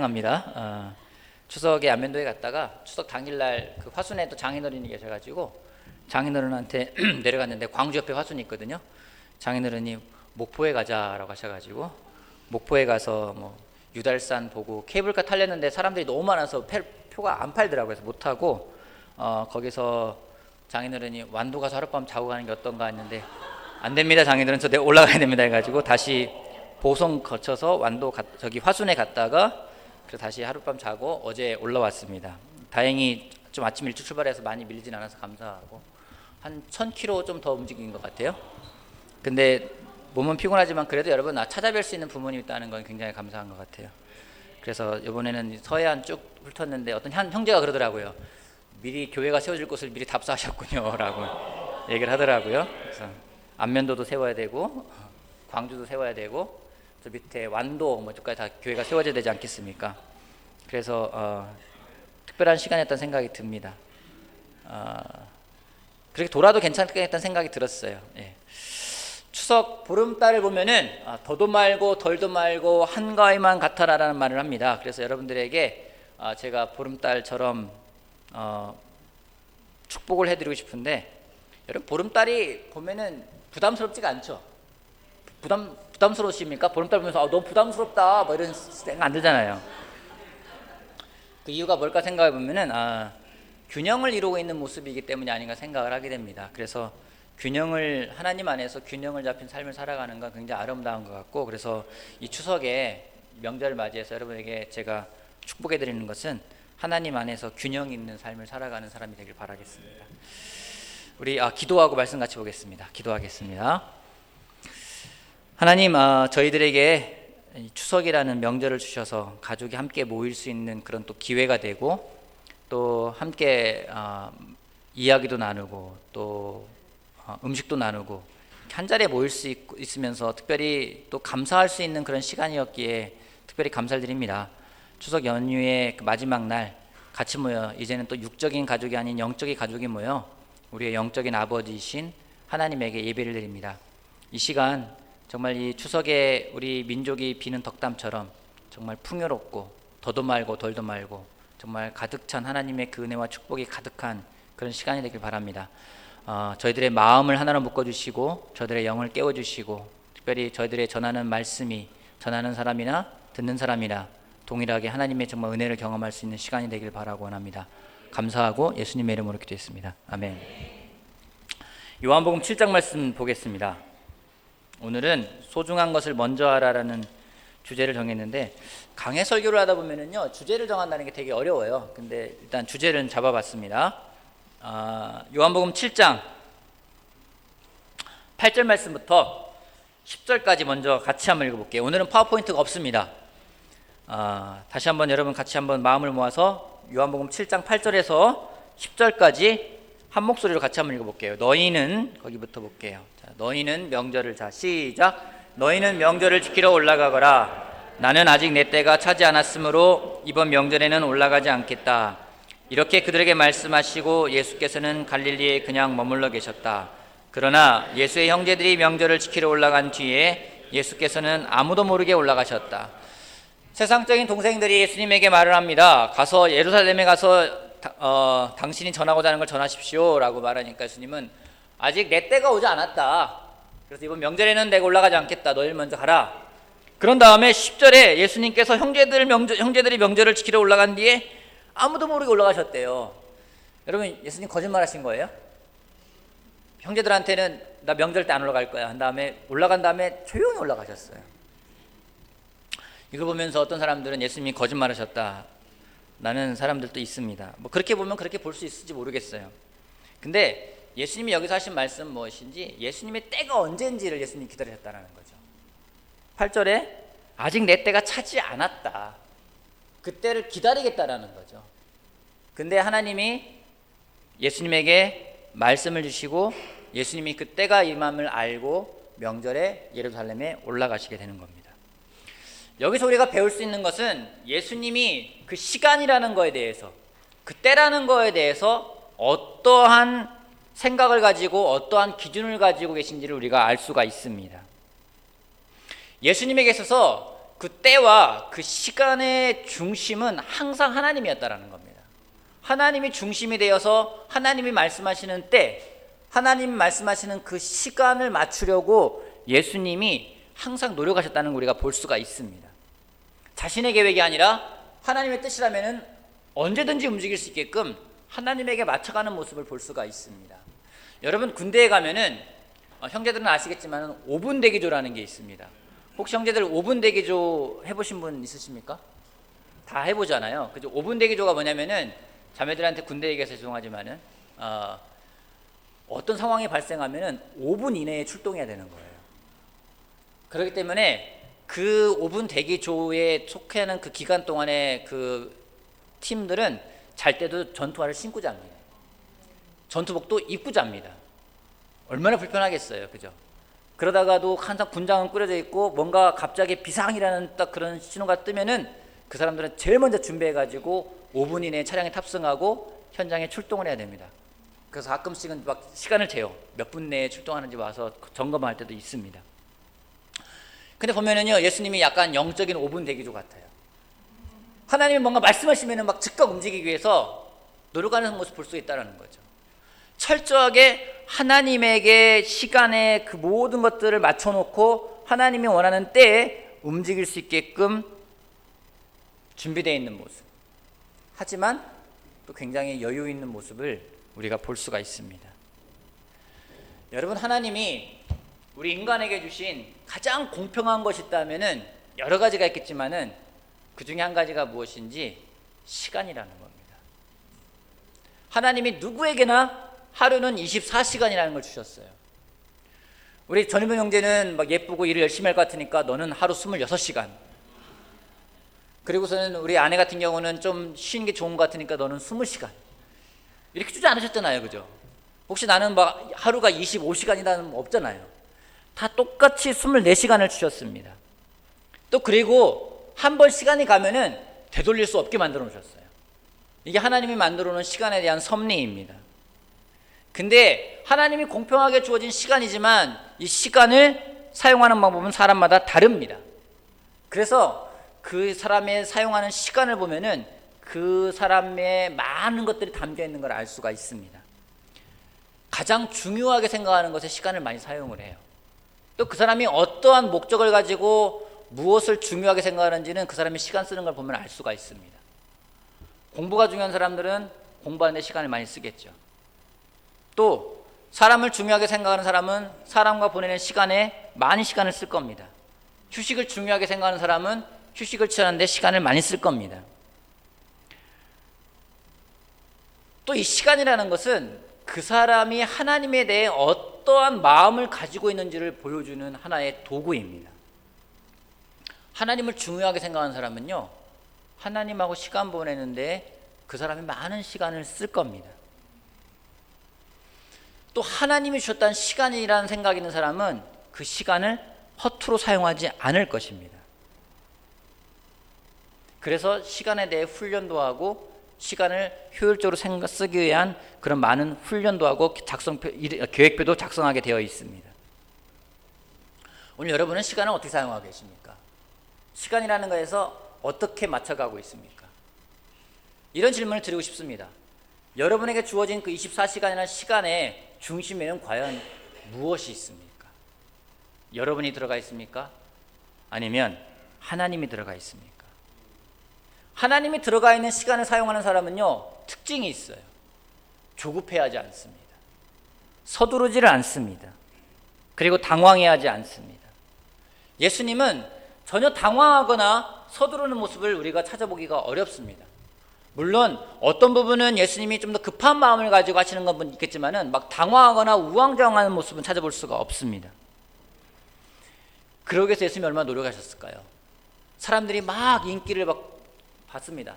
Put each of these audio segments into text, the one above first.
합니다. 추석에 안면도에 갔다가 추석 당일날 그 화순에 또 장인어른이 계셔가지고 장인어른한테 내려갔는데 광주 옆에 화순이 있거든요. 장인어른이 목포에 가자라고 하셔가지고 목포에 가서 뭐 유달산 보고 케이블카 타려는데 사람들이 너무 많아서 표가 안 팔더라고요. 그래서 못 타고 거기서 장인어른이 완도 가서 하룻밤 자고 가는 게 어떤가 했는데 안 됩니다. 장인어른 저 올라가야 됩니다 해가지고 다시 보성 거쳐서 완도 저기 화순에 갔다가 그래서 다시 하룻밤 자고 어제 올라왔습니다. 다행히 좀 아침 일찍 출발해서 많이 밀리진 않아서 감사하고 한 1000km 좀 더 움직인 것 같아요. 근데 몸은 피곤하지만 그래도 여러분 찾아뵐 수 있는 부모님 있다는 건 굉장히 감사한 것 같아요. 그래서 이번에는 서해안 쭉 훑었는데 어떤 형제가 그러더라고요. 미리 교회가 세워질 곳을 미리 답사하셨군요 라고 얘기를 하더라고요. 그래서 안면도도 세워야 되고 광주도 세워야 되고 저 밑에 완도 뭐 저까지 다 교회가 세워져야 되지 않겠습니까? 그래서 특별한 시간이었다는 생각이 듭니다. 그렇게 돌아도 괜찮겠다는 생각이 들었어요. 예. 추석 보름달을 보면은 더도 말고 덜도 말고 한가위만 같아라라는 말을 합니다. 그래서 여러분들에게 제가 보름달처럼 축복을 해드리고 싶은데, 여러분 보름달이 보면은 부담스럽지가 않죠. 부담스러우십니까? 보름달 보면서 너무 부담스럽다 뭐 이런 생각 안 들잖아요. 그 이유가 뭘까 생각해 보면은 균형을 이루고 있는 모습이기 때문이 아닌가 생각을 하게 됩니다. 그래서 하나님 안에서 균형을 잡힌 삶을 살아가는 건 굉장히 아름다운 것 같고, 그래서 이 추석에 명절을 맞이해서 여러분에게 제가 축복해 드리는 것은 하나님 안에서 균형 있는 삶을 살아가는 사람이 되길 바라겠습니다. 우리 기도하고 말씀 같이 보겠습니다. 기도하겠습니다. 하나님, 저희들에게 추석이라는 명절을 주셔서 가족이 함께 모일 수 있는 그런 또 기회가 되고, 또 함께 이야기도 나누고 또 음식도 나누고 한 자리에 모일 수 있으면서 특별히 또 감사할 수 있는 그런 시간이었기에 특별히 감사를 드립니다. 추석 연휴의 그 마지막 날 같이 모여 이제는 또 육적인 가족이 아닌 영적인 가족이 모여 우리의 영적인 아버지이신 하나님에게 예배를 드립니다. 이 시간 정말 이 추석에 우리 민족이 비는 덕담처럼 정말 풍요롭고 더도 말고 덜도 말고 정말 가득 찬 하나님의 그 은혜와 축복이 가득한 그런 시간이 되길 바랍니다. 저희들의 마음을 하나로 묶어주시고 저희들의 영을 깨워주시고, 특별히 저희들의 전하는 말씀이 전하는 사람이나 듣는 사람이나 동일하게 하나님의 정말 은혜를 경험할 수 있는 시간이 되길 바라고 원합니다. 감사하고 예수님의 이름으로 기도했습니다. 아멘. 요한복음 7장 말씀 보겠습니다. 오늘은 소중한 것을 먼저 하라라는 주제를 정했는데, 강해 설교를 하다 보면은요 주제를 정한다는 게 되게 어려워요. 근데 일단 주제를 잡아봤습니다. 요한복음 7장 8절 말씀부터 10절까지 먼저 같이 한번 읽어볼게요. 오늘은 파워포인트가 없습니다. 다시 한번 여러분 같이 한번 마음을 모아서 요한복음 7장 8절에서 10절까지 한 목소리로 같이 한번 읽어볼게요. 너희는, 거기부터 볼게요. 자, 너희는 명절을, 자 시작. 너희는 명절을 지키러 올라가거라. 나는 아직 내 때가 차지 않았으므로 이번 명절에는 올라가지 않겠다. 이렇게 그들에게 말씀하시고 예수께서는 갈릴리에 그냥 머물러 계셨다. 그러나 예수의 형제들이 명절을 지키러 올라간 뒤에 예수께서는 아무도 모르게 올라가셨다. 세상적인 동생들이 예수님에게 말을 합니다. 가서 예루살렘에 가서 당신이 전하고자 하는 걸 전하십시오 라고 말하니까 예수님은 아직 내 때가 오지 않았다. 그래서 이번 명절에는 내가 올라가지 않겠다. 너희 먼저 가라. 그런 다음에 10절에 예수님께서 형제들이 명절을 지키러 올라간 뒤에 아무도 모르게 올라가셨대요. 여러분, 예수님 거짓말 하신 거예요? 형제들한테는 나 명절 때 안 올라갈 거야 한 다음에 올라간 다음에 조용히 올라가셨어요. 이걸 보면서 어떤 사람들은 예수님이 거짓말 하셨다 라는 사람들도 있습니다. 뭐 그렇게 보면 그렇게 볼 수 있을지 모르겠어요. 근데 예수님이 여기서 하신 말씀 무엇인지, 예수님의 때가 언제인지를 예수님이 기다리셨다는 거죠. 8절에 아직 내 때가 차지 않았다. 그 때를 기다리겠다라는 거죠. 근데 하나님이 예수님에게 말씀을 주시고 예수님이 그 때가 임함을 알고 명절에 예루살렘에 올라가시게 되는 겁니다. 여기서 우리가 배울 수 있는 것은 예수님이 그 시간이라는 거에 대해서, 그 때라는 거에 대해서 어떠한 생각을 가지고 어떠한 기준을 가지고 계신지를 우리가 알 수가 있습니다. 예수님에게 있어서 그 때와 그 시간의 중심은 항상 하나님이었다라는 겁니다. 하나님이 중심이 되어서 하나님이 말씀하시는 때, 하나님이 말씀하시는 그 시간을 맞추려고 예수님이 항상 노력하셨다는 걸 우리가 볼 수가 있습니다. 자신의 계획이 아니라 하나님의 뜻이라면 언제든지 움직일 수 있게끔 하나님에게 맞춰가는 모습을 볼 수가 있습니다. 여러분, 군대에 가면은 형제들은 아시겠지만 5분 대기조라는 게 있습니다. 혹시 형제들 5분 대기조 해보신 분 있으십니까? 다 해보잖아요. 그죠? 5분 대기조가 뭐냐면은, 자매들한테 군대 얘기해서 죄송하지만은 어떤 상황이 발생하면은 5분 이내에 출동해야 되는 거예요. 그렇기 때문에 그 5분 대기조에 속해하는 그 기간 동안에 그 팀들은 잘 때도 전투화를 신고 잡니다. 전투복도 입고 잡니다. 얼마나 불편하겠어요, 그죠? 그러다가도 항상 군장은 꾸려져 있고 뭔가 갑자기 비상이라는 딱 그런 신호가 뜨면은 그 사람들은 제일 먼저 준비해가지고 5분 이내에 차량에 탑승하고 현장에 출동을 해야 됩니다. 그래서 가끔씩은 막 시간을 재요. 몇 분 내에 출동하는지 와서 점검할 때도 있습니다. 근데 보면은요, 예수님이 약간 영적인 5분 대기조 같아요. 하나님이 뭔가 말씀하시면은 막 즉각 움직이기 위해서 노력하는 모습 볼 수 있다는 거죠. 철저하게 하나님에게 시간에 그 모든 것들을 맞춰놓고 하나님이 원하는 때에 움직일 수 있게끔 준비되어 있는 모습. 하지만 또 굉장히 여유 있는 모습을 우리가 볼 수가 있습니다. 여러분, 하나님이 우리 인간에게 주신 가장 공평한 것이 있다면은 여러 가지가 있겠지만은 그 중에 한 가지가 무엇인지 시간이라는 겁니다. 하나님이 누구에게나 하루는 24시간이라는 걸 주셨어요. 우리 전유명 형제는 막 예쁘고 일을 열심히 할 것 같으니까 너는 하루 26시간. 그리고서는 우리 아내 같은 경우는 좀 쉬는 게 좋은 것 같으니까 너는 20시간. 이렇게 주지 않으셨잖아요, 그죠? 혹시 나는 막 하루가 25시간이라는 없잖아요. 다 똑같이 24시간을 주셨습니다. 또 그리고 한 번 시간이 가면은 되돌릴 수 없게 만들어 놓으셨어요. 이게 하나님이 만들어 놓은 시간에 대한 섭리입니다. 근데 하나님이 공평하게 주어진 시간이지만 이 시간을 사용하는 방법은 사람마다 다릅니다. 그래서 그 사람의 사용하는 시간을 보면은 그 사람의 많은 것들이 담겨 있는 걸 알 수가 있습니다. 가장 중요하게 생각하는 것에 시간을 많이 사용을 해요. 또 그 사람이 어떠한 목적을 가지고 무엇을 중요하게 생각하는지는 그 사람이 시간 쓰는 걸 보면 알 수가 있습니다. 공부가 중요한 사람들은 공부하는 데 시간을 많이 쓰겠죠. 또 사람을 중요하게 생각하는 사람은 사람과 보내는 시간에 많이 시간을 쓸 겁니다. 휴식을 중요하게 생각하는 사람은 휴식을 취하는 데 시간을 많이 쓸 겁니다. 또 이 시간이라는 것은 그 사람이 하나님에 대해 어떠한 마음을 가지고 있는지를 보여주는 하나의 도구입니다. 하나님을 중요하게 생각하는 사람은요, 하나님하고 시간 보내는데 그 사람이 많은 시간을 쓸 겁니다. 또 하나님이 주셨다는 시간이라는 생각이 있는 사람은 그 시간을 허투루 사용하지 않을 것입니다. 그래서 시간에 대해 훈련도 하고 시간을 효율적으로 쓰기 위한 그런 많은 훈련도 하고 계획표도 작성하게 되어 있습니다. 오늘 여러분은 시간을 어떻게 사용하고 계십니까? 시간이라는 것에서 어떻게 맞춰가고 있습니까? 이런 질문을 드리고 싶습니다. 여러분에게 주어진 그 24시간이라는 시간의 중심에는 과연 무엇이 있습니까? 여러분이 들어가 있습니까? 아니면 하나님이 들어가 있습니까? 하나님이 들어가 있는 시간을 사용하는 사람은요, 특징이 있어요. 조급해하지 않습니다. 서두르지를 않습니다. 그리고 당황해하지 않습니다. 예수님은 전혀 당황하거나 서두르는 모습을 우리가 찾아보기가 어렵습니다. 물론 어떤 부분은 예수님이 좀 더 급한 마음을 가지고 하시는 건 있겠지만은 막 당황하거나 우왕좌왕하는 모습은 찾아볼 수가 없습니다. 그러기 위해서 예수님이 얼마나 노력하셨을까요? 사람들이 막 인기를 막 받습니다.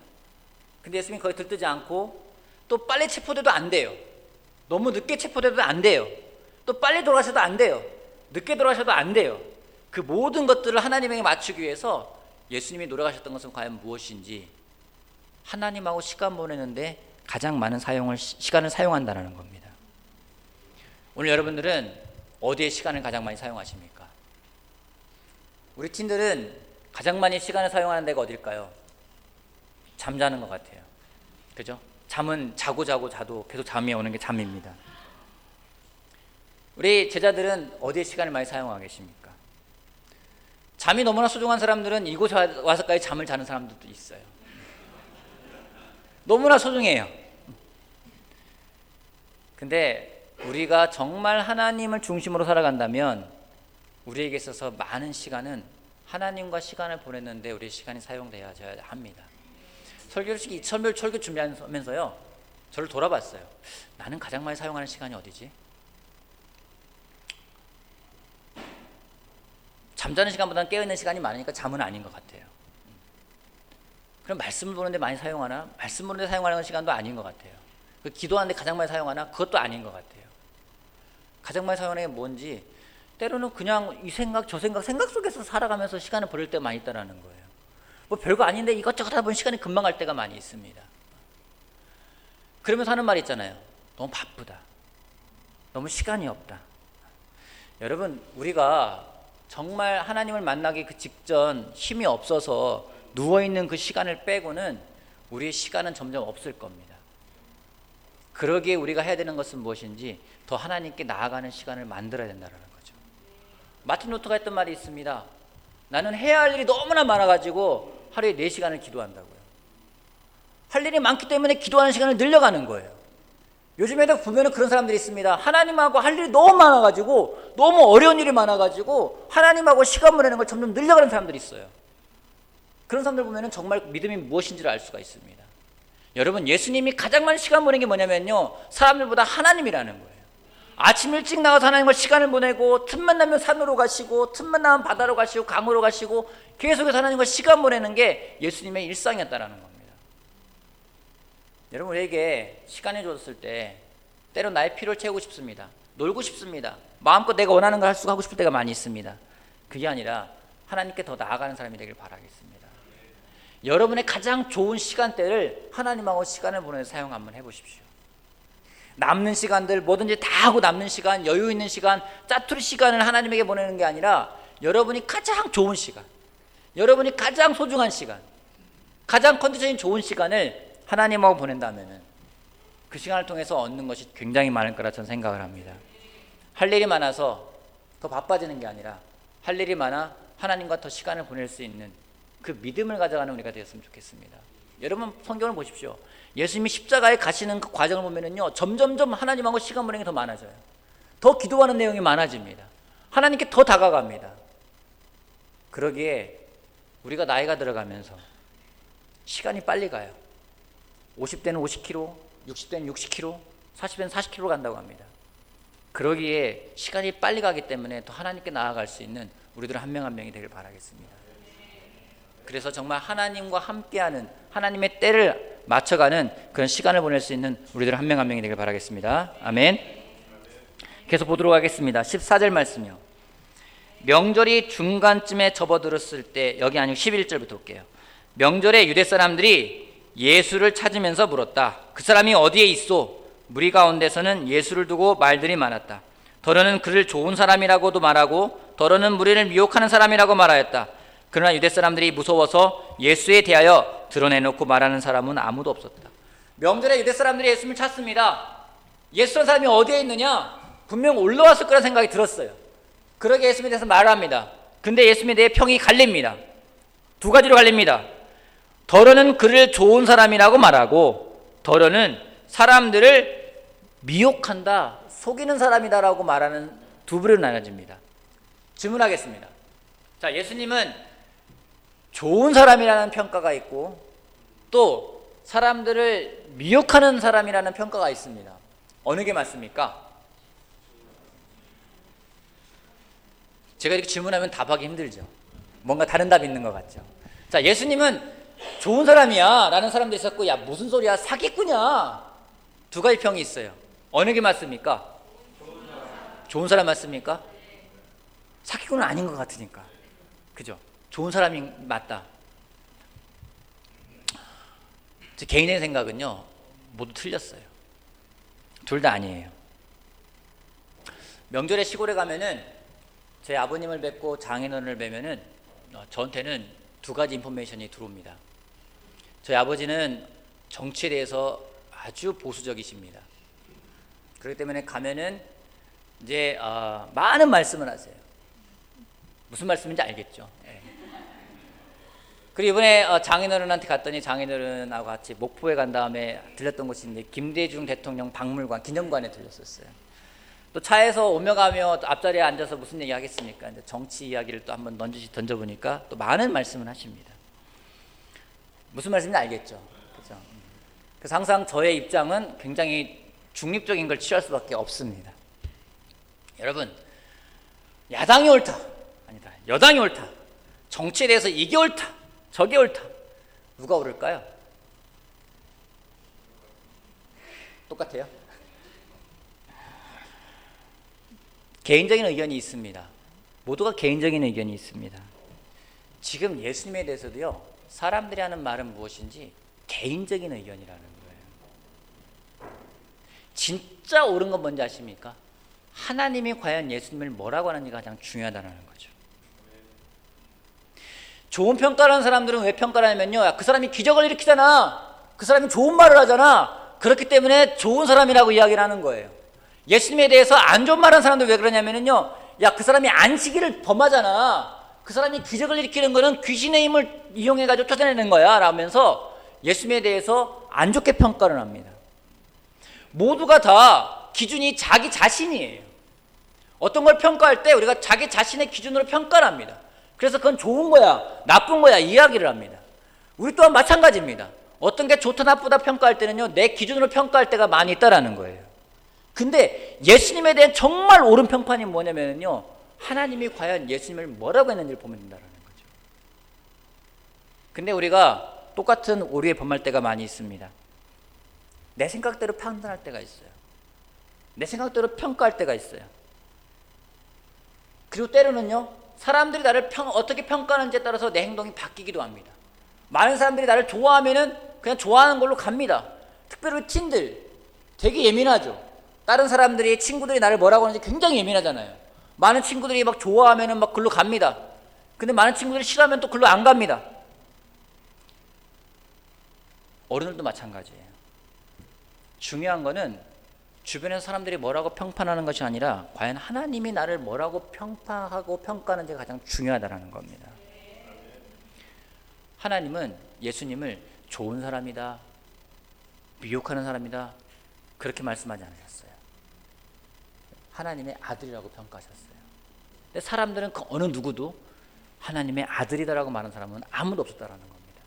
근데 예수님이 거의 들뜨지 않고 또 빨리 체포돼도 안 돼요. 너무 늦게 체포돼도 안 돼요. 또 빨리 돌아가셔도 안 돼요. 늦게 돌아가셔도 안 돼요. 그 모든 것들을 하나님에게 맞추기 위해서 예수님이 노력하셨던 것은 과연 무엇인지, 하나님하고 시간 보내는데 가장 많은 시간을 사용한다는 겁니다. 오늘 여러분들은 어디에 시간을 가장 많이 사용하십니까? 우리 팀들은 가장 많이 시간을 사용하는 데가 어딜까요? 잠자는 것 같아요. 그죠? 잠은 자도 계속 잠이 오는 게 잠입니다. 우리 제자들은 어디에 시간을 많이 사용하고 계십니까? 잠이 너무나 소중한 사람들은 이곳에 와서까지 잠을 자는 사람들도 있어요. 너무나 소중해요. 근데 우리가 정말 하나님을 중심으로 살아간다면 우리에게 있어서 많은 시간은 하나님과 시간을 보냈는데 우리의 시간이 사용되어야 합니다. 설교식 설교 준비하면서요, 저를 돌아봤어요. 나는 가장 많이 사용하는 시간이 어디지? 잠자는 시간보다는 깨어있는 시간이 많으니까 잠은 아닌 것 같아요. 그럼 말씀을 보는데 많이 사용하나? 말씀 보는데 사용하는 시간도 아닌 것 같아요. 기도하는데 가장 많이 사용하나? 그것도 아닌 것 같아요. 가장 많이 사용하는 게 뭔지, 때로는 그냥 이 생각 저 생각 속에서 살아가면서 시간을 보낼 때가 많이 있다는 거예요. 뭐 별거 아닌데 이것저것 하다 보면 시간이 금방 갈 때가 많이 있습니다. 그러면서 하는 말이 있잖아요. 너무 바쁘다. 너무 시간이 없다. 여러분, 우리가 정말 하나님을 만나기 그 직전 힘이 없어서 누워있는 그 시간을 빼고는 우리의 시간은 점점 없을 겁니다. 그러기에 우리가 해야 되는 것은 무엇인지 더 하나님께 나아가는 시간을 만들어야 된다는 거죠. 마틴 루터가 했던 말이 있습니다. 나는 해야 할 일이 너무나 많아가지고 하루에 4시간을 기도한다고요. 할 일이 많기 때문에 기도하는 시간을 늘려가는 거예요. 요즘에도 보면 그런 사람들이 있습니다. 하나님하고 할 일이 너무 많아가지고, 너무 어려운 일이 많아가지고 하나님하고 시간 보내는 걸 점점 늘려가는 사람들이 있어요. 그런 사람들 보면 정말 믿음이 무엇인지를 알 수가 있습니다. 여러분, 예수님이 가장 많은 시간 보낸 게 뭐냐면요, 사람들보다 하나님이라는 거예요. 아침 일찍 나가서 하나님과 시간을 보내고, 틈만 나면 산으로 가시고, 틈만 나면 바다로 가시고, 강으로 가시고, 계속해서 하나님과 시간 보내는 게 예수님의 일상이었다는 겁니다. 여러분, 우리에게 시간이 주어졌을 때 때로 나의 필요를 채우고 싶습니다. 놀고 싶습니다. 마음껏 내가 원하는 걸 할 수 하고 싶을 때가 많이 있습니다. 그게 아니라 하나님께 더 나아가는 사람이 되길 바라겠습니다. 여러분의 가장 좋은 시간대를 하나님하고 시간을 보내서 사용 한번 해보십시오. 남는 시간들 뭐든지 다 하고 남는 시간, 여유 있는 시간, 짜투리 시간을 하나님에게 보내는 게 아니라 여러분이 가장 좋은 시간, 여러분이 가장 소중한 시간, 가장 컨디션이 좋은 시간을 하나님하고 보낸다면 그 시간을 통해서 얻는 것이 굉장히 많을 거라 저는 생각을 합니다. 할 일이 많아서 더 바빠지는 게 아니라 할 일이 많아 하나님과 더 시간을 보낼 수 있는 그 믿음을 가져가는 우리가 되었으면 좋겠습니다. 여러분, 성경을 보십시오. 예수님이 십자가에 가시는 그 과정을 보면은요, 점점점 하나님하고 시간 보내는 게 더 많아져요. 더 기도하는 내용이 많아집니다. 하나님께 더 다가갑니다. 그러기에 우리가 나이가 들어가면서 시간이 빨리 가요. 50대는 50km, 60대는 60km, 40대는 40km 간다고 합니다. 그러기에 시간이 빨리 가기 때문에 더 하나님께 나아갈 수 있는 우리들 한 명 한 명이 되길 바라겠습니다. 그래서 정말 하나님과 함께하는, 하나님의 때를 맞춰가는 그런 시간을 보낼 수 있는 우리들 한 명 한 명이 되길 바라겠습니다. 아멘. 계속 보도록 하겠습니다. 14절 말씀이요. 명절이 중간쯤에 접어들었을 때, 여기 아니고 11절부터 볼게요. 명절에 유대 사람들이 예수를 찾으면서 물었다. 그 사람이 어디에 있소? 무리 가운데서는 예수를 두고 말들이 많았다. 더러는 그를 좋은 사람이라고도 말하고 더러는 무리를 미혹하는 사람이라고 말하였다. 그러나 유대 사람들이 무서워서 예수에 대하여 드러내놓고 말하는 사람은 아무도 없었다. 명절에 유대 사람들이 예수님을 찾습니다. 예수라는 사람이 어디에 있느냐? 분명 올라왔을 거라는 생각이 들었어요. 그러게 예수님에 대해서 말을 합니다. 근데 예수님에 대해 평이 갈립니다. 두 가지로 갈립니다. 더러는 그를 좋은 사람이라고 말하고 더러는 사람들을 미혹한다, 속이는 사람이다라고 말하는 두 부류로 나눠집니다. 질문하겠습니다. 자, 예수님은 좋은 사람이라는 평가가 있고 또 사람들을 미혹하는 사람이라는 평가가 있습니다. 어느 게 맞습니까? 제가 이렇게 질문하면 답하기 힘들죠. 뭔가 다른 답이 있는 것 같죠. 자, 예수님은 좋은 사람이야 라는 사람도 있었고, 야 무슨 소리야, 사기꾼이야, 두 가지 평이 있어요. 어느 게 맞습니까? 좋은 사람 맞습니까? 사기꾼은 아닌 것 같으니까, 그죠? 좋은 사람이 맞다. 제 개인의 생각은요, 모두 틀렸어요. 둘 다 아니에요. 명절에 시골에 가면은 제 아버님을 뵙고 장인어른을 뵈면은 저한테는 두 가지 인포메이션이 들어옵니다. 저희 아버지는 정치에 대해서 아주 보수적이십니다. 그렇기 때문에 가면은 이제 많은 말씀을 하세요. 무슨 말씀인지 알겠죠? 예. 그리고 이번에 장인어른한테 갔더니 장인어른하고 같이 목포에 간 다음에 들렸던 곳이 이제 김대중 대통령 박물관 기념관에 들렸었어요. 또 차에서 오며 가며 앞자리에 앉아서 무슨 얘기 하겠습니까? 이제 정치 이야기를 또 한번 던져보니까 또 많은 말씀을 하십니다. 무슨 말씀인지 알겠죠? 그렇죠? 그래서 항상 저의 입장은 굉장히 중립적인 걸 취할 수밖에 없습니다. 여러분, 야당이 옳다, 아니다, 여당이 옳다, 정치에 대해서 이게 옳다, 저게 옳다, 누가 옳을까요? 똑같아요. 개인적인 의견이 있습니다. 모두가 개인적인 의견이 있습니다. 지금 예수님에 대해서도요, 사람들이 하는 말은 무엇인지 개인적인 의견이라는 거예요. 진짜 옳은 건 뭔지 아십니까? 하나님이 과연 예수님을 뭐라고 하는지가 가장 중요하다는 거죠. 좋은 평가를 하는 사람들은 왜 평가를 하냐면요, 그 사람이 기적을 일으키잖아, 그 사람이 좋은 말을 하잖아, 그렇기 때문에 좋은 사람이라고 이야기를 하는 거예요. 예수님에 대해서 안 좋은 말 하는 사람들 왜 그러냐면요, 야, 그 사람이 안식일을 범하잖아, 그 사람이 기적을 일으키는 거는 귀신의 힘을 이용해가지고 쫓아내는 거야 라면서 예수님에 대해서 안 좋게 평가를 합니다. 모두가 다 기준이 자기 자신이에요. 어떤 걸 평가할 때 우리가 자기 자신의 기준으로 평가를 합니다. 그래서 그건 좋은 거야, 나쁜 거야 이야기를 합니다. 우리 또한 마찬가지입니다. 어떤 게 좋다 나쁘다 평가할 때는요, 내 기준으로 평가할 때가 많이 있다라는 거예요. 근데 예수님에 대한 정말 옳은 평판이 뭐냐면요, 하나님이 과연 예수님을 뭐라고 했는지를 보면 된다는 거죠. 근데 우리가 똑같은 오류에 범할 때가 많이 있습니다. 내 생각대로 판단할 때가 있어요. 내 생각대로 평가할 때가 있어요. 그리고 때로는요, 사람들이 나를 어떻게 평가하는지에 따라서 내 행동이 바뀌기도 합니다. 많은 사람들이 나를 좋아하면은 그냥 좋아하는 걸로 갑니다. 특별히 팀들 되게 예민하죠. 다른 사람들이, 친구들이 나를 뭐라고 하는지 굉장히 예민하잖아요. 많은 친구들이 막 좋아하면은 막 글로 갑니다. 근데 많은 친구들이 싫어하면 또 글로 안 갑니다. 어른들도 마찬가지예요. 중요한 거는 주변에서 사람들이 뭐라고 평판하는 것이 아니라 과연 하나님이 나를 뭐라고 평판하고 평가하는지가 가장 중요하다는 겁니다. 하나님은 예수님을 좋은 사람이다, 미혹하는 사람이다, 그렇게 말씀하지 않으셨어요. 하나님의 아들이라고 평가하셨어요. 근데 사람들은 그 어느 누구도 하나님의 아들이다라고 말하는 사람은 아무도 없었다라는 겁니다.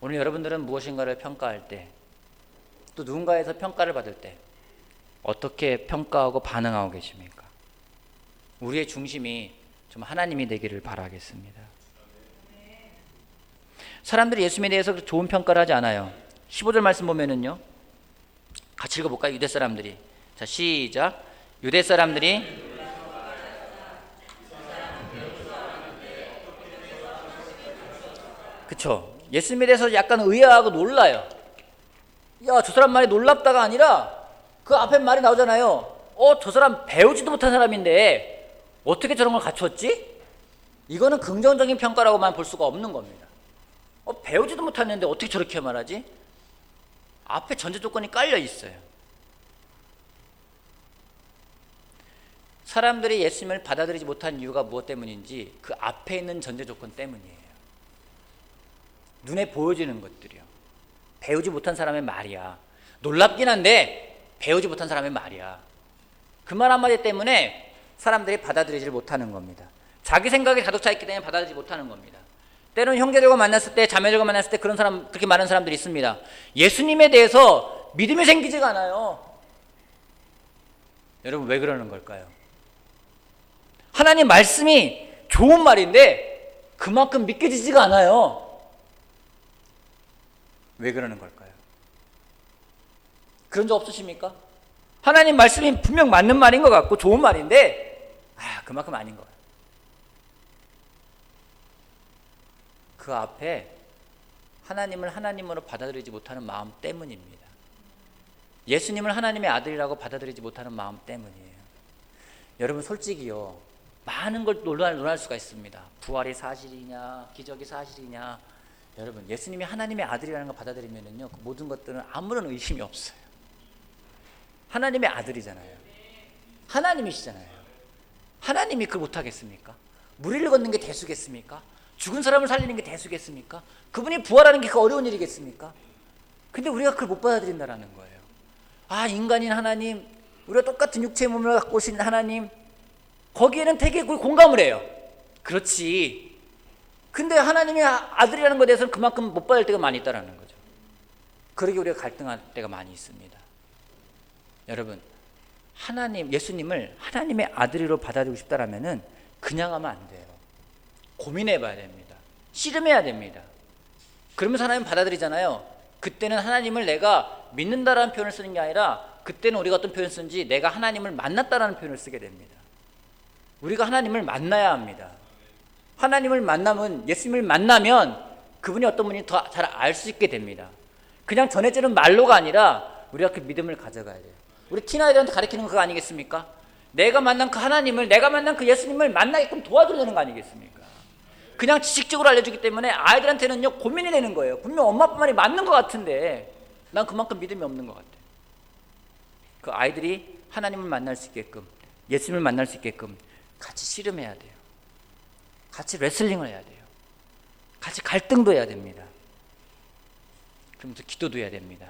오늘 여러분들은 무엇인가를 평가할 때, 또 누군가에서 평가를 받을 때 어떻게 평가하고 반응하고 계십니까? 우리의 중심이 좀 하나님이 되기를 바라겠습니다. 사람들이 예수님에 대해서 좋은 평가를 하지 않아요. 15절 말씀 보면은요, 같이 읽어볼까요? 유대 사람들이. 자, 시작. 유대 사람들이 그쵸, 예수님에 대해서 약간 의아하고 놀라요. 야, 저 사람 말이 놀랍다가 아니라 그 앞에 말이 나오잖아요. 저 사람 배우지도 못한 사람인데 어떻게 저런 걸 갖추었지? 이거는 긍정적인 평가라고만 볼 수가 없는 겁니다. 배우지도 못했는데 어떻게 저렇게 말하지? 앞에 전제 조건이 깔려 있어요. 사람들이 예수님을 받아들이지 못한 이유가 무엇 때문인지 그 앞에 있는 전제 조건 때문이에요. 눈에 보여지는 것들이요. 배우지 못한 사람의 말이야. 놀랍긴 한데 배우지 못한 사람의 말이야. 그 말 한마디 때문에 사람들이 받아들이지 못하는 겁니다. 자기 생각에 가득 차 있기 때문에 받아들이지 못하는 겁니다. 때로는 형제들과 만났을 때, 자매들과 만났을 때 그런 사람, 그렇게 많은 사람들이 있습니다. 예수님에 대해서 믿음이 생기지가 않아요. 여러분, 왜 그러는 걸까요? 하나님 말씀이 좋은 말인데 그만큼 믿겨지지가 않아요. 왜 그러는 걸까요? 그런 적 없으십니까? 하나님 말씀이 분명 맞는 말인 것 같고 좋은 말인데 그만큼 아닌 거예요. 그 앞에 하나님을 하나님으로 받아들이지 못하는 마음 때문입니다. 예수님을 하나님의 아들이라고 받아들이지 못하는 마음 때문이에요. 여러분, 솔직히요, 많은 걸 논할 수가 있습니다. 부활이 사실이냐, 기적이 사실이냐. 여러분, 예수님이 하나님의 아들이라는 걸 받아들이면은요, 그 모든 것들은 아무런 의심이 없어요. 하나님의 아들이잖아요. 하나님이시잖아요. 하나님이 그걸 못하겠습니까? 무리를 걷는 게 대수겠습니까? 죽은 사람을 살리는 게 대수겠습니까? 그분이 부활하는 게 그 어려운 일이겠습니까? 근데 우리가 그걸 못 받아들인다라는 거예요. 아, 인간인 하나님, 우리가 똑같은 육체의 몸을 갖고 오신 하나님, 거기에는 되게 공감을 해요. 그렇지. 근데 하나님의 아들이라는 것에 대해서는 그만큼 못 받을 때가 많이 있다는 거죠. 그러게 우리가 갈등할 때가 많이 있습니다. 여러분, 예수님을 하나님의 아들로 받아들이고 싶다라면은 그냥 하면 안 돼요. 고민해 봐야 됩니다. 씨름해야 됩니다. 그러면서 하나님 받아들이잖아요. 그때는 하나님을 내가 믿는다라는 표현을 쓰는 게 아니라, 그때는 우리가 어떤 표현을 쓰는지 내가 하나님을 만났다라는 표현을 쓰게 됩니다. 우리가 하나님을 만나야 합니다. 하나님을 만나면, 예수님을 만나면 그분이 어떤 분인지 더 잘 알 수 있게 됩니다. 그냥 전해지는 말로가 아니라 우리가 그 믿음을 가져가야 돼요. 우리 티나이들한테 가르치는 거 그거 아니겠습니까? 내가 만난 그 하나님을, 내가 만난 그 예수님을 만나게끔 도와주려는 거 아니겠습니까? 그냥 지식적으로 알려주기 때문에 아이들한테는요, 고민이 되는 거예요. 분명 엄마 아빠 말이 맞는 것 같은데 난 그만큼 믿음이 없는 것 같아. 그 아이들이 하나님을 만날 수 있게끔, 예수님을 만날 수 있게끔 같이 씨름해야 돼요. 같이 레슬링을 해야 돼요. 같이 갈등도 해야 됩니다. 그러면서 기도도 해야 됩니다.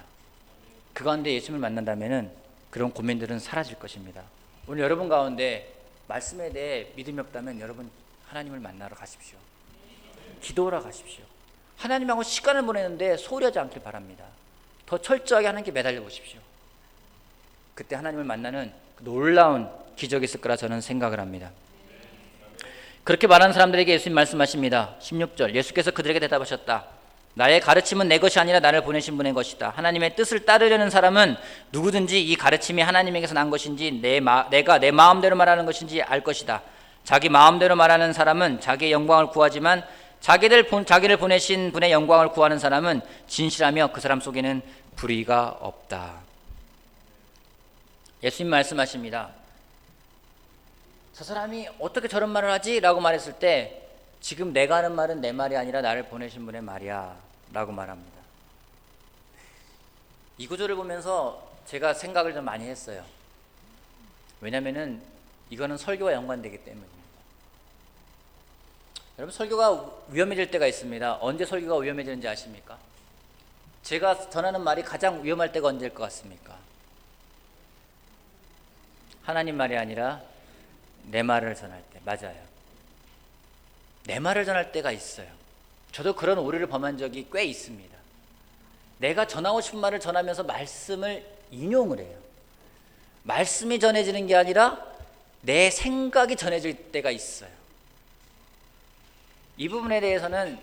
그 가운데 예수님을 만난다면은 그런 고민들은 사라질 것입니다. 오늘 여러분 가운데 말씀에 대해 믿음이 없다면 여러분 하나님을 만나러 가십시오. 기도하러 가십시오. 하나님하고 시간을 보내는데 소홀히 하지 않길 바랍니다. 더 철저하게 하나님께 매달려 보십시오. 그때 하나님을 만나는 놀라운 기적이 있을 거라 저는 생각을 합니다. 그렇게 말하는 사람들에게 예수님 말씀하십니다. 16절, 예수께서 그들에게 대답하셨다. 나의 가르침은 내 것이 아니라 나를 보내신 분의 것이다. 하나님의 뜻을 따르려는 사람은 누구든지 이 가르침이 하나님에게서 난 것인지 내가 내 마음대로 말하는 것인지 알 것이다. 자기 마음대로 말하는 사람은 자기의 영광을 구하지만 자기를 보내신 분의 영광을 구하는 사람은 진실하며 그 사람 속에는 불의가 없다. 예수님 말씀하십니다. 저 사람이 어떻게 저런 말을 하지? 라고 말했을 때 지금 내가 하는 말은 내 말이 아니라 나를 보내신 분의 말이야 라고 말합니다. 이 구절을 보면서 제가 생각을 좀 많이 했어요. 왜냐면은 이거는 설교와 연관되기 때문입니다. 여러분, 설교가 위험해질 때가 있습니다. 언제 설교가 위험해지는지 아십니까? 제가 전하는 말이 가장 위험할 때가 언제일 것 같습니까? 하나님 말이 아니라 내 말을 전할 때. 맞아요. 내 말을 전할 때가 있어요. 저도 그런 오류를 범한 적이 꽤 있습니다. 내가 전하고 싶은 말을 전하면서 말씀을 인용을 해요. 말씀이 전해지는 게 아니라 내 생각이 전해질 때가 있어요. 이 부분에 대해서는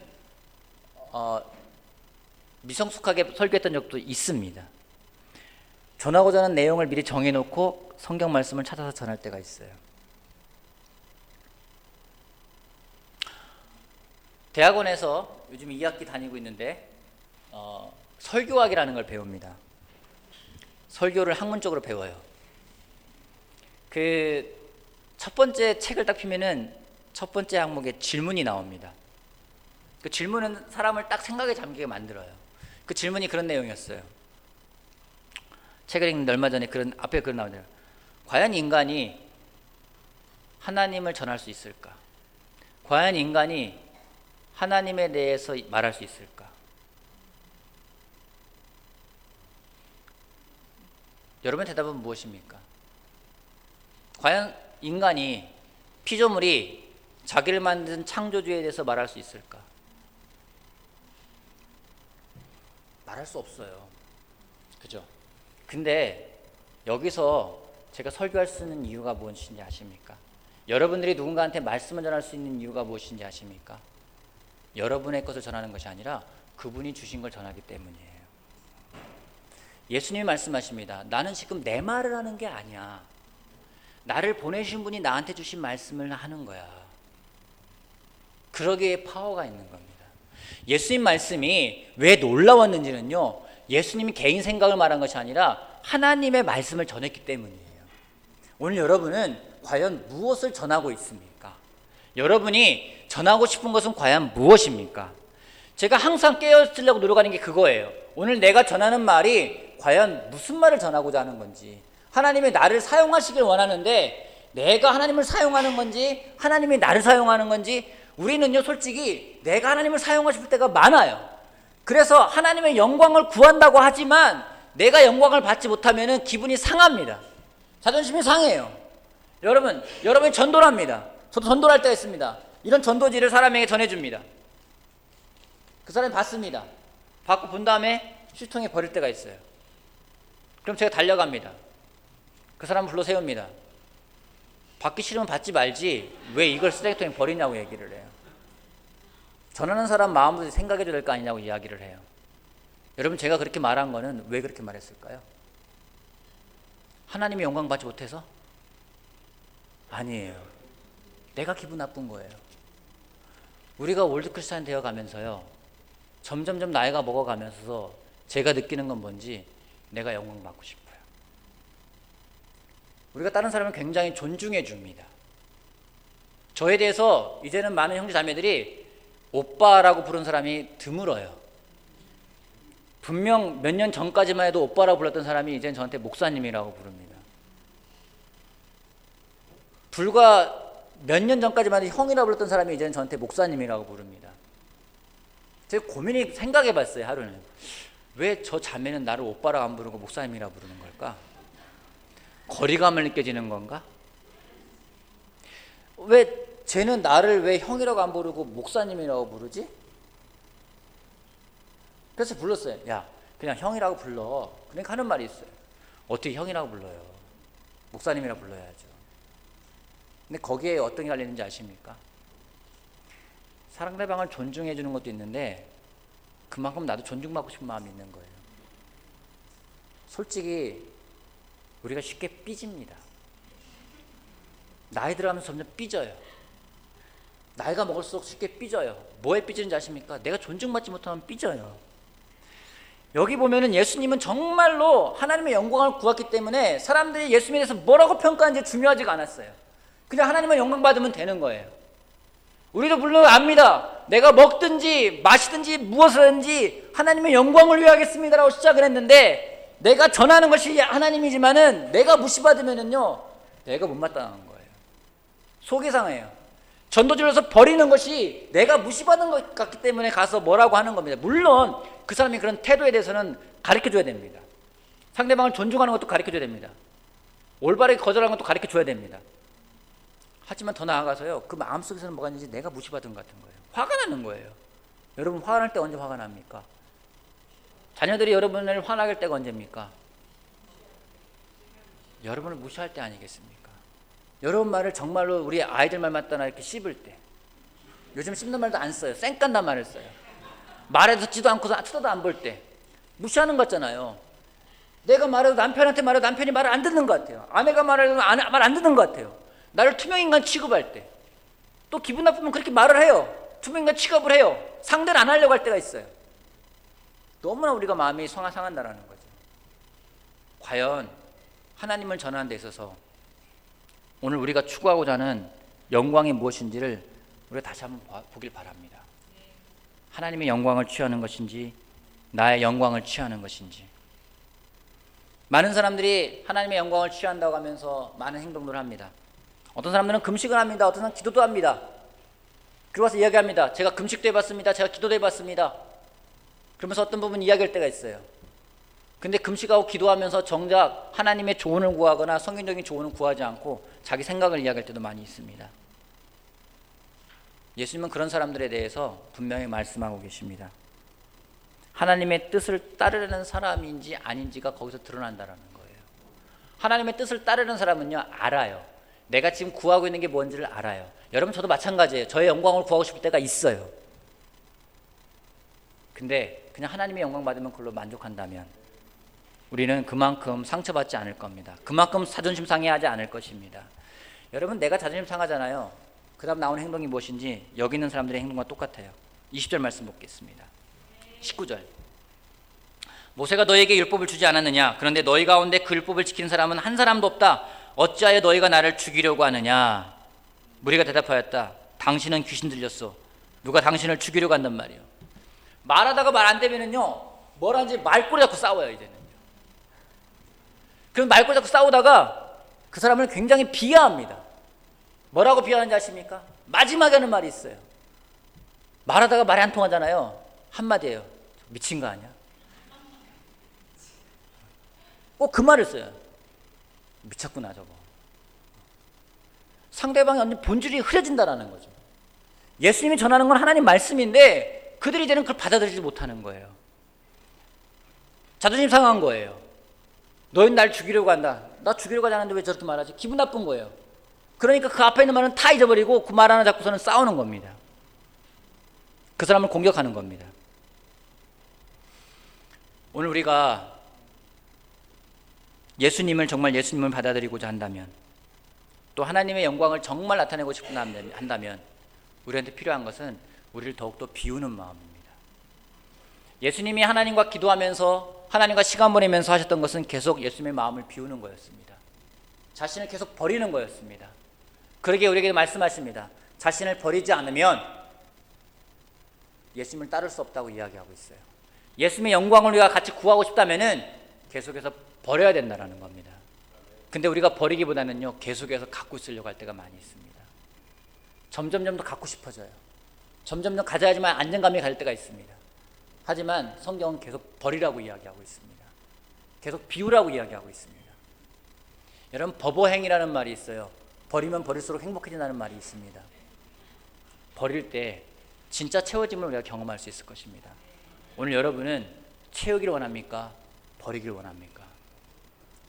미성숙하게 설교했던 적도 있습니다. 전하고자 하는 내용을 미리 정해놓고 성경 말씀을 찾아서 전할 때가 있어요. 대학원에서 요즘 2학기 다니고 있는데 설교학이라는 걸 배웁니다. 설교를 학문적으로 배워요. 그 첫 번째 책을 딱 펴면은 첫 번째 항목에 질문이 나옵니다. 그 질문은 사람을 딱 생각에 잠기게 만들어요. 그 질문이 그런 내용이었어요. 책을 읽는데 얼마 전에 앞에 그런 나오네요. 과연 인간이 하나님을 전할 수 있을까? 과연 인간이 하나님에 대해서 말할 수 있을까? 여러분의 대답은 무엇입니까? 과연 인간이, 피조물이 자기를 만든 창조주에 대해서 말할 수 있을까? 말할 수 없어요. 그죠? 근데 여기서 제가 설교할 수 있는 이유가 무엇인지 아십니까? 여러분들이 누군가한테 말씀을 전할 수 있는 이유가 무엇인지 아십니까? 여러분의 것을 전하는 것이 아니라 그분이 주신 걸 전하기 때문이에요. 예수님이 말씀하십니다. 나는 지금 내 말을 하는 게 아니야. 나를 보내신 분이 나한테 주신 말씀을 하는 거야. 그러기에 파워가 있는 겁니다. 예수님 말씀이 왜 놀라웠는지는요, 예수님이 개인 생각을 말한 것이 아니라 하나님의 말씀을 전했기 때문이에요. 오늘 여러분은 과연 무엇을 전하고 있습니까? 여러분이 전하고 싶은 것은 과연 무엇입니까? 제가 항상 깨어있으려고 노력하는 게 그거예요. 오늘 내가 전하는 말이 과연 무슨 말을 전하고자 하는 건지, 하나님이 나를 사용하시길 원하는데 내가 하나님을 사용하는 건지 하나님이 나를 사용하는 건지. 우리는요 솔직히 내가 하나님을 사용하고 싶을 때가 많아요. 그래서 하나님의 영광을 구한다고 하지만 내가 영광을 받지 못하면 기분이 상합니다. 자존심이 상해요. 여러분이 전도를 합니다. 저도 전도를 할 때가 있습니다. 이런 전도지를 사람에게 전해줍니다. 그 사람이 받습니다. 받고 본 다음에 휴지통에 버릴 때가 있어요. 그럼 제가 달려갑니다. 그 사람을 불러 세웁니다. 받기 싫으면 받지 말지 왜 이걸 쓰레기통에 버리냐고 얘기를 해요. 전하는 사람 마음도 생각해줘야 될 거 아니냐고 이야기를 해요. 여러분, 제가 그렇게 말한 거는 왜 그렇게 말했을까요? 하나님의 영광 받지 못해서? 아니에요. 내가 기분 나쁜 거예요. 우리가 올드 크리스찬 되어 가면서요, 점점점 나이가 먹어가면서 제가 느끼는 건 뭔지, 내가 영광 받고 싶어요. 우리가 다른 사람을 굉장히 존중해 줍니다. 저에 대해서 이제는 많은 형제 자매들이 오빠라고 부르는 사람이 드물어요. 분명 몇 년 전까지만 해도 오빠라고 불렀던 사람이 이제는 저한테 목사님이라고 부릅니다. 불과 몇 년 전까지만 해도 형이라고 불렀던 사람이 이제는 저한테 목사님이라고 부릅니다. 제가 생각해 봤어요. 하루는 왜 저 자매는 나를 오빠라고 안 부르고 목사님이라고 부르는 걸까? 거리감을 느껴지는 건가? 왜 쟤는 나를 왜 형이라고 안 부르고 목사님이라고 부르지? 그래서 불렀어요. 야, 그냥 형이라고 불러. 그러니까 하는 말이 있어요. 어떻게 형이라고 불러요? 목사님이라고 불러야죠. 근데 거기에 어떤 게 달리는지 아십니까? 상대방을 존중해 주는 것도 있는데 그만큼 나도 존중받고 싶은 마음이 있는 거예요. 솔직히 우리가 쉽게 삐집니다. 나이 들어가면서 점점 삐져요. 나이가 먹을수록 쉽게 삐져요. 뭐에 삐지는지 아십니까? 내가 존중받지 못하면 삐져요. 여기 보면은 예수님은 정말로 하나님의 영광을 구했기 때문에 사람들이 예수님에 대해서 뭐라고 평가하는지 중요하지가 않았어요. 그냥 하나님의 영광 받으면 되는 거예요. 우리도 물론 압니다. 내가 먹든지 마시든지 무엇을 하든지 하나님의 영광을 위해 하겠습니다라고 시작을 했는데, 내가 전하는 것이 하나님이지만은 내가 무시받으면은요, 내가 못마땅한 거예요. 속이 상해요. 전도지로서 버리는 것이 내가 무시받은 것 같기 때문에 가서 뭐라고 하는 겁니다. 물론 그 사람이 그런 태도에 대해서는 가르쳐줘야 됩니다. 상대방을 존중하는 것도 가르쳐줘야 됩니다. 올바르게 거절하는 것도 가르쳐줘야 됩니다. 하지만 더 나아가서요, 그 마음속에서는 뭐가 있는지 내가 무시받은 것 같은 거예요. 화가 나는 거예요. 여러분, 화가 날 때 언제 화가 납니까? 자녀들이 여러분을 화나게 할 때가 언제입니까? 여러분을 무시할 때 아니겠습니까? 여러분 말을 정말로 우리 아이들 말만 떠나 이렇게 씹을 때, 요즘 씹는 말도 안 써요. 쌩깐단 말을 써요. 말해 듣지도 않고서 쳐다도 안 볼 때 무시하는 것 같잖아요. 내가 말해도 남편한테 말해도 남편이 말을 안 듣는 것 같아요. 아내가 말해도 말 안 듣는 것 같아요. 나를 투명인간 취급할 때, 또 기분 나쁘면 그렇게 말을 해요. 투명인간 취급을 해요. 상대를 안 하려고 할 때가 있어요. 너무나 우리가 마음이 상한다라는 거죠. 과연 하나님을 전하는 데 있어서 오늘 우리가 추구하고자 하는 영광이 무엇인지를 우리가 다시 한번 보길 바랍니다. 하나님의 영광을 취하는 것인지 나의 영광을 취하는 것인지. 많은 사람들이 하나님의 영광을 취한다고 하면서 많은 행동들을 합니다. 어떤 사람들은 금식을 합니다. 어떤 사람은 기도도 합니다. 그러고 와서 이야기합니다. 제가 금식도 해봤습니다. 제가 기도도 해봤습니다. 그러면서 어떤 부분 이야기할 때가 있어요. 근데 금식하고 기도하면서 정작 하나님의 조언을 구하거나 성경적인 조언을 구하지 않고 자기 생각을 이야기할 때도 많이 있습니다. 예수님은 그런 사람들에 대해서 분명히 말씀하고 계십니다. 하나님의 뜻을 따르려는 사람인지 아닌지가 거기서 드러난다는 거예요. 하나님의 뜻을 따르는 사람은요, 알아요. 내가 지금 구하고 있는 게 뭔지를 알아요. 여러분, 저도 마찬가지예요. 저의 영광을 구하고 싶을 때가 있어요. 근데 그냥 하나님의 영광 받으면 그걸로 만족한다면 우리는 그만큼 상처받지 않을 겁니다. 그만큼 자존심 상해하지 않을 것입니다. 여러분, 내가 자존심 상하잖아요. 그 다음 나오는 행동이 무엇인지 여기 있는 사람들의 행동과 똑같아요. 20절 말씀 보겠습니다. 19절. 모세가 너에게 율법을 주지 않았느냐? 그런데 너희 가운데 그 율법을 지키는 사람은 한 사람도 없다. 어찌하여 너희가 나를 죽이려고 하느냐? 무리가 대답하였다. 당신은 귀신 들렸어. 누가 당신을 죽이려고 한단 말이에요. 말하다가 말 안 되면은요, 뭘 하는지 말꼬리 잡고 싸워요, 이제는. 그럼 말꼬리 잡고 싸우다가 그 사람을 굉장히 비하합니다. 뭐라고 비하하는지 아십니까? 마지막에 하는 말이 있어요. 말하다가 말이 안 통하잖아요. 한마디예요. 미친 거 아니야? 꼭 그 말을 써요. 미쳤구나 저거. 상대방이 완전 본질이 흐려진다라는 거죠. 예수님이 전하는 건 하나님 말씀인데 그들이 이제는 그걸 받아들이지 못하는 거예요. 자존심 상한 거예요. 너희는 날 죽이려고 한다. 나 죽이려고 하지 않는데 왜 저렇게 말하지? 기분 나쁜 거예요. 그러니까 그 앞에 있는 말은 다 잊어버리고 그 말 하나 잡고서는 싸우는 겁니다. 그 사람을 공격하는 겁니다. 오늘 우리가 예수님을 정말 예수님을 받아들이고자 한다면, 또 하나님의 영광을 정말 나타내고 싶구나 한다면 우리한테 필요한 것은 우리를 더욱더 비우는 마음입니다. 예수님이 하나님과 기도하면서 하나님과 시간 보내면서 하셨던 것은 계속 예수님의 마음을 비우는 거였습니다. 자신을 계속 버리는 거였습니다. 그러기에 우리에게 말씀하십니다. 자신을 버리지 않으면 예수님을 따를 수 없다고 이야기하고 있어요. 예수님의 영광을 우리가 같이 구하고 싶다면은 계속해서 버려야 된다는 겁니다. 근데 우리가 버리기보다는요, 계속해서 갖고 있으려고 할 때가 많이 있습니다. 점점점 더 갖고 싶어져요. 점점 더 가져야지만 안정감이 갈 때가 있습니다. 하지만 성경은 계속 버리라고 이야기하고 있습니다. 계속 비우라고 이야기하고 있습니다. 여러분, 버버행이라는 말이 있어요. 버리면 버릴수록 행복해진다는 말이 있습니다. 버릴 때 진짜 채워짐을 우리가 경험할 수 있을 것입니다. 오늘 여러분은 채우기를 원합니까? 버리기를 원합니까?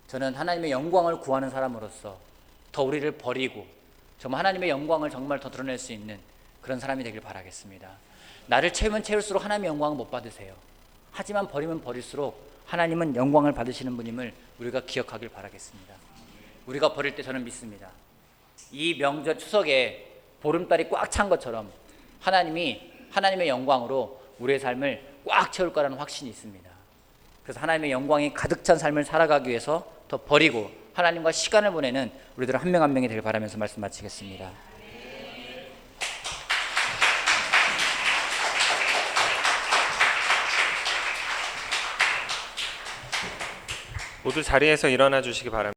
저는 하나님의 영광을 구하는 사람으로서 더 우리를 버리고 정말 하나님의 영광을 정말 더 드러낼 수 있는 그런 사람이 되길 바라겠습니다. 나를 채우면 채울수록 하나님의 영광을 못 받으세요. 하지만 버리면 버릴수록 하나님은 영광을 받으시는 분임을 우리가 기억하길 바라겠습니다. 우리가 버릴 때 저는 믿습니다. 이 명절 추석에 보름달이 꽉 찬 것처럼 하나님이 하나님의 영광으로 우리의 삶을 꽉 채울 거라는 확신이 있습니다. 그래서 하나님의 영광이 가득 찬 삶을 살아가기 위해서 더 버리고 하나님과 시간을 보내는 우리들 한 명 한 명이 되길 바라면서 말씀 마치겠습니다. 모두 자리에서 일어나 주시기 바랍니다.